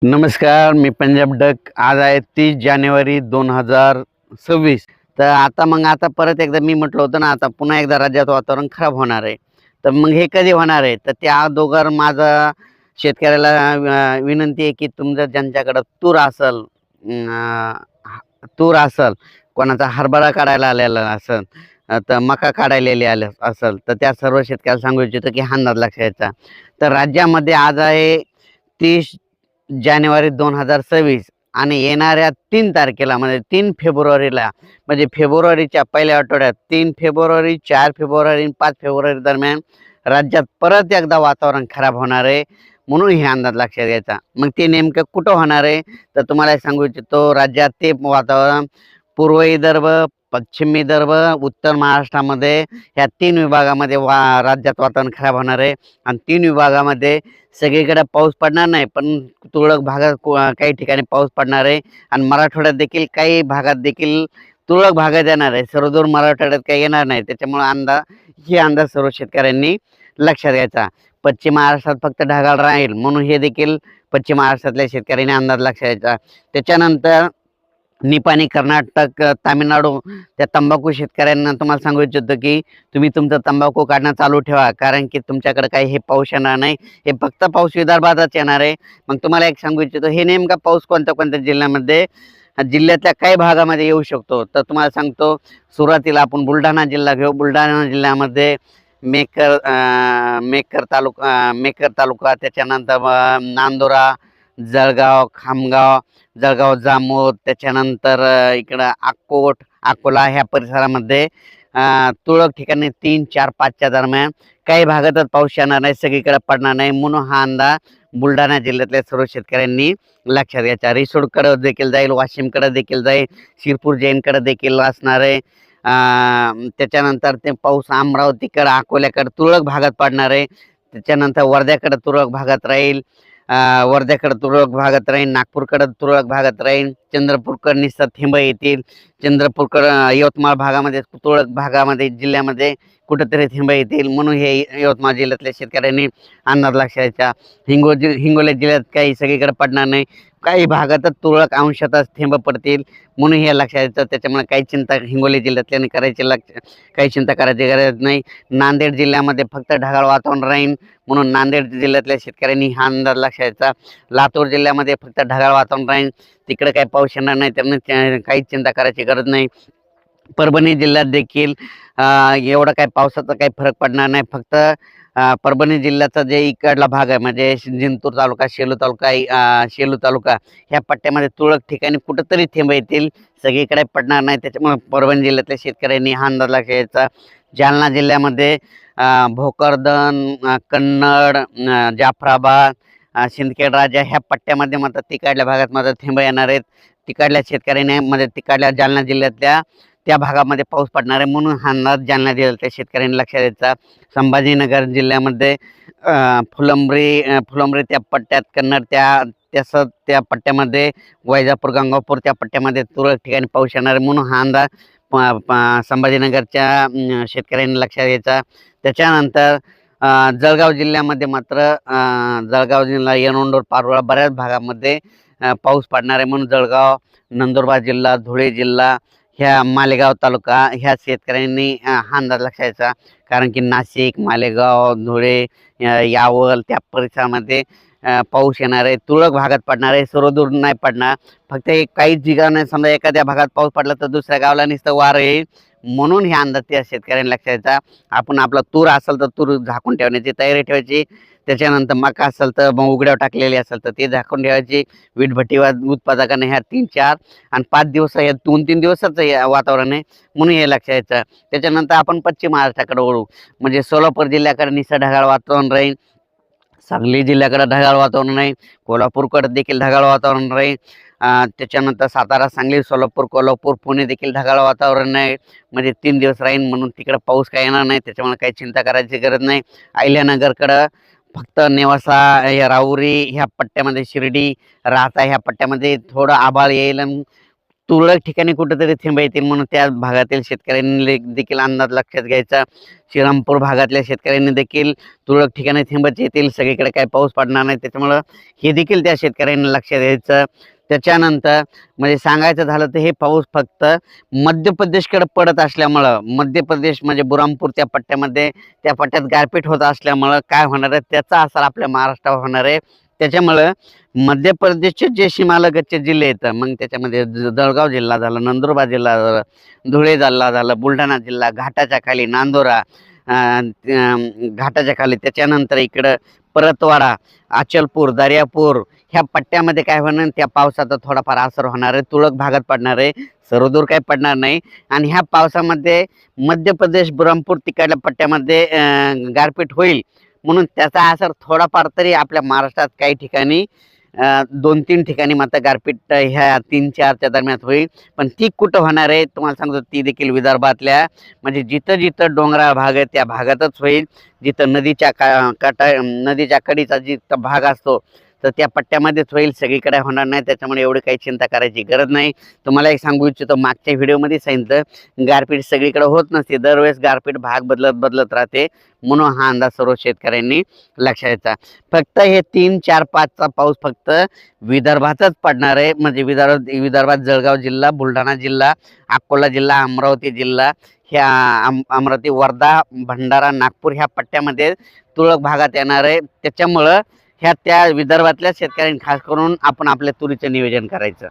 नमस्कार, मी पंजाब डक. आज आहे 30 जानेवारी 2026. तर आता परत एकदा मी म्हटलं होतं ना, आता पुन्हा एकदा राज्यात वातावरण खराब होणार आहे. तर मग हे कधी होणार आहे? तर त्या अगोदर माझा शेतकऱ्याला विनंती आहे, की तुमचं ज्यांच्याकडं तूर असेल, कोणाचा हरभरा काढायला आलेला असेल, तर मका काढायला आले असेल, तर त्या सर्व शेतकऱ्याला सांगू इच्छितो, की हा अंदाज लक्षात घ्यायचा. तर राज्यामध्ये आज आहे 30 जानेवारी 2026 आणि येणाऱ्या 3 तारखेला म्हणजे 3 फेब्रुवारीला, म्हणजे फेब्रुवारीच्या पहिल्या आठवड्यात 3 फेब्रुवारी, 4 फेब्रुवारी आणि 5 फेब्रुवारी दरम्यान राज्यात परत एकदा वातावरण खराब होणार आहे. म्हणून हे अंदाज लक्षात घ्यायचा. मग ते नेमकं कुठं होणार आहे? तर तुम्हाला सांगू इच्छितो, राज्यात ते वातावरण पूर्व विदर्भ, पश्चिम विदर्भ, उत्तर महाराष्ट्रामध्ये ह्या 3 विभागामध्ये राज्यात वातावरण खराब होणार आहे. आणि 3 विभागामध्ये सगळीकडे पाऊस पडणार नाही, पण तुरळक भागात काही ठिकाणी पाऊस पडणार आहे. आणि मराठवाड्यात देखील काही भागात देखील तुरळक भागात येणार आहे. सर्वदूर मराठवाड्यात काही येणार नाही. त्याच्यामुळे हे अंदाज सर्व शेतकऱ्यांनी लक्षात घ्यायचा. पश्चिम महाराष्ट्रात फक्त ढगाळ राहील, म्हणून हे देखील पश्चिम महाराष्ट्रातल्या शेतकऱ्यांनी अंदाज लक्षात घ्यायचा. त्याच्यानंतर निपाणी, कर्नाटक, तामिळनाडू त्या तंबाखू शेतकऱ्यांना तुम्हाला सांगू इच्छितो, की तुम्ही तुमचा तंबाखू काढणं चालू ठेवा, कारण की तुमच्याकडे काही हे पाऊस येणार नाही. हे फक्त पाऊस विदर्भातच येणार आहे. मग तुम्हाला एक सांगू इच्छितो, हे नेमका पाऊस कोणत्या कोणत्या जिल्ह्यामध्ये, जिल्ह्यातल्या काही भागामध्ये येऊ शकतो. तर तुम्हाला सांगतो, सुरुवातीला आपण बुलढाणा जिल्हा घेऊ. बुलढाणा जिल्ह्यामध्ये मेकर तालुका, त्याच्यानंतर नांदुरा, जळगाव, खामगाव, जळगाव जामोद, त्याच्यानंतर इकडं अकोला ह्या परिसरामध्ये तुरळक ठिकाणी 3, 4, 5च्या दरम्यान काही भागातच पाऊस येणार नाही, सगळीकडे पडणार नाही. म्हणून हा अंदाज बुलढाणा जिल्ह्यातल्या सर्व शेतकऱ्यांनी लक्षात घ्यायचा. रिसोडकडे देखील जाईल, वाशिमकडे देखील जाईल, शिरपूर जैनकडे देखील असणार आहे. त्याच्यानंतर ते पाऊस अमरावतीकडे, अकोल्याकडे तुरळक भागात पडणार आहे. त्याच्यानंतर वर्ध्याकडे तुरळक भागात राहील, वर्ध्याकडे तुरळक भागात राहील, नागपूरकडे तुरळक भागात राहील, चंद्रपूरकडे निस्तात थेंब येतील, यवतमाळ भागामध्ये तुरळक भागामध्ये जिल्ह्यामध्ये कुठेतरी थेंब येतील. म्हणून हे यवतमाळ जिल्ह्यातल्या शेतकऱ्यांनी अंदाज लक्षात घ्यायचा. हिंगोली जिल्ह्यात काही सगळीकडे पडणार नाही, काही भागातच तुरळक अंशातच थेंब पडतील. म्हणून हे लक्षात घ्यायचं. त्याच्यामुळे हिंगोली जिल्ह्यातल्याने काही चिंता करायची गरज नाही. नांदेड जिल्ह्यामध्ये फक्त ढगाळ वातावरण राहील, म्हणून नांदेड जिल्ह्यातल्या शेतकऱ्यांनी हा अंदाज लक्षात घ्यायचा. लातूर जिल्ह्यामध्ये फक्त ढगाळ वातावरण राहील, तिकडे काही पाऊस येणार नाही, त्यामुळे काहीच चिंता करायची गरज नाही. परभणी जिल्ह्यात देखील एवढा काही पावसाचा काही फरक पडणार नाही. फक्त परभणी जिल्ह्याचा जे इकडला भाग आहे, म्हणजे जिंतूर तालुका, शेलू तालुका ह्या पट्ट्यामध्ये तुरळक ठिकाणी कुठंतरी थेंब येतील, सगळीकडे पडणार नाही. त्याच्यामुळे परभणी जिल्ह्यातल्या शेतकऱ्यांनी हा अंदाज लक्षात घ्यायचा. जालना जिल्ह्यामध्ये भोकरदन, कन्नड, जाफराबाद, सिंदखेड राजा ह्या पट्ट्यामध्ये मात्र तिकडल्या भागात मात्र थेंब येणार आहेत. तिकडल्या शेतकऱ्यांनी म्हणजे तिकडल्या जालना जिल्ह्यातल्या त्या भागामध्ये पाऊस पडणार आहे, म्हणून हा अंदाज जालना जिल्ह्यातल्या शेतकऱ्यांनी लक्षात द्यायचा. संभाजीनगर जिल्ह्यामध्ये फुलंब्री त्या पट्ट्यात, कन्नड त्या पट्ट्यामध्ये, वैजापूर, गंगापूर त्या पट्ट्यामध्ये तुरळक ठिकाणी पाऊस येणार आहे. म्हणून हा अंदाज संभाजीनगरच्या शेतकऱ्यांनी लक्षात घ्यायचा. त्याच्यानंतर जळगाव जिल्ह्यामध्ये मात्र जळगाव जिल्हा, येरवंडोर, पारोळा बऱ्याच भागामध्ये पाऊस पडणार आहे. म्हणून जळगाव, नंदुरबार जिल्हा, धुळे जिल्हा, ह्या मालेगाव तालुका ह्या शेतकऱ्यांनी हा अंदाज लक्षात घ्यायचा. कारण की नाशिक, मालेगाव, धुळे, यावल त्या परिसरामध्ये पाऊस येणार आहे, तुरळक भागात पडणार आहे, सर्वदूर नाही पडणार. फक्त एक काहीच ठिकाणी समजा एखाद्या भागात पाऊस पडला तर दुसऱ्या गावाला नुसतं वार येईल. म्हणून हे अंदाज त्या शेतकऱ्यांनी लक्षात घ्यायचा. आपण आपला तूर असेल तर तूर झाकून ठेवण्याची तयारी ठेवायची. त्याच्यानंतर मका असेल तर मग उघड्यावर टाकलेली असेल तर ते झाकून ठेवायची. वीटभट्टी उत्पादकांना ह्या 3, 4 आणि 5 दिवस, या 2-3 दिवसाचं वातावरण आहे, म्हणून हे लक्षात घ्यायचं. त्याच्यानंतर आपण पश्चिम महाराष्ट्राकडे वळू, म्हणजे सोलापूर जिल्ह्याकडे निसर्ग ढगाळ वातावरण राहील, सांगली जिल्ह्याकडे ढगाळ वातावरण राहील, कोल्हापूरकडे देखील ढगाळ वातावरण राहील. त्याच्यानंतर सातारा, सांगली, सोलापूर, कोल्हापूर, पुणे देखील ढगाळ वातावरण आहे, म्हणजे 3 दिवस राहील. म्हणून तिकडे पाऊस काही येणार नाही, त्याच्यामुळे काही चिंता करायची गरज नाही. अहिल्यानगरकडं फक्त नेवासा, राहुरी ह्या पट्ट्यामध्ये, शिर्डी, राहता ह्या पट्ट्यामध्ये थोडं आभाळ येईल तुरळक ठिकाणी कुठेतरी थेंब येतील म्हणून त्या भागातील शेतकऱ्यांनी देखील अंदाज लक्षात घ्यायचा. श्रीरामपूर भागातल्या शेतकऱ्यांनी देखील तुरळक ठिकाणी थेंबच येतील, सगळीकडे काही पाऊस पडणार नाही, त्याच्यामुळं हे देखील त्या शेतकऱ्यांनी लक्षात घ्यायचं. त्याच्यानंतर म्हणजे सांगायचं झालं तर हे पाऊस फक्त मध्य प्रदेशकडे पडत असल्यामुळं, मध्य प्रदेश म्हणजे बुरामपूर त्या पट्ट्यामध्ये, त्या पट्ट्यात गारपीट होत असल्यामुळं काय होणार आहे, त्याचा असर आपल्या महाराष्ट्रावर होणार आहे. त्याच्यामुळं मध्य प्रदेशचे जे सीमालगतचे जिल्हे आहेत, मग त्याच्यामध्ये जळगाव जिल्हा झाला, नंदुरबार जिल्हा झाला, धुळे जिल्हा झाला, बुलढाणा जिल्हा, घाटाच्या खाली नांदोरा, घाटाच्या खाली, त्याच्यानंतर इकडं परतवाडा, अचलपूर, दर्यापूर ह्या पट्ट्यामध्ये काय होणार, त्या पावसाचा थोडाफार असर होणार आहे, तुरळक भागात पडणार आहे, सर्वदूर काही पडणार नाही. आणि ह्या पावसामध्ये मध्य प्रदेश बुरहानपूर तिकडल्या पट्ट्यामध्ये गारपीट होईल, म्हणून त्याचा असर थोडाफार तरी आपल्या महाराष्ट्रात काही ठिकाणी 2-3 ठिकाणी मात्र गारपीट ह्या 3-4च्या दरम्यान होईल. पण ती कुठं होणार आहे तुम्हाला सांगतो, ती देखील विदर्भातल्या म्हणजे जिथं जिथं डोंगराळ भाग आहे त्या भागातच होईल. जिथं नदीच्या कडीचा जिथं भाग असतो तर त्या पट्ट्यामध्येच होईल, सगळीकडे होणार नाही. त्याच्यामुळे एवढी काही चिंता करायची गरज नाही. तुम्हाला एक सांगू इच्छितो, मागच्या व्हिडिओमध्ये सांगितलं गारपीट सगळीकडे होत नसते, दरवेळेस गारपीट भाग बदलत राहते, म्हणून हा अंदाज सर्व शेतकऱ्यांनी लक्षात घ्यायचा. फक्त हे 3, 4, 5चा पाऊस फक्त विदर्भातच पडणार आहे. म्हणजे विदर्भात जळगाव जिल्हा, बुलढाणा जिल्हा, अकोला जिल्हा, अमरावती जिल्हा, ह्या अमरावती, वर्धा, भंडारा, नागपूर ह्या पट्ट्यामध्ये तुरळक भागात येणार आहे. त्याच्यामुळं ह्या त्या विदर्भातल्या शेतकऱ्यांनी खास करून आपण आपल्या तुरीचं नियोजन करायचं.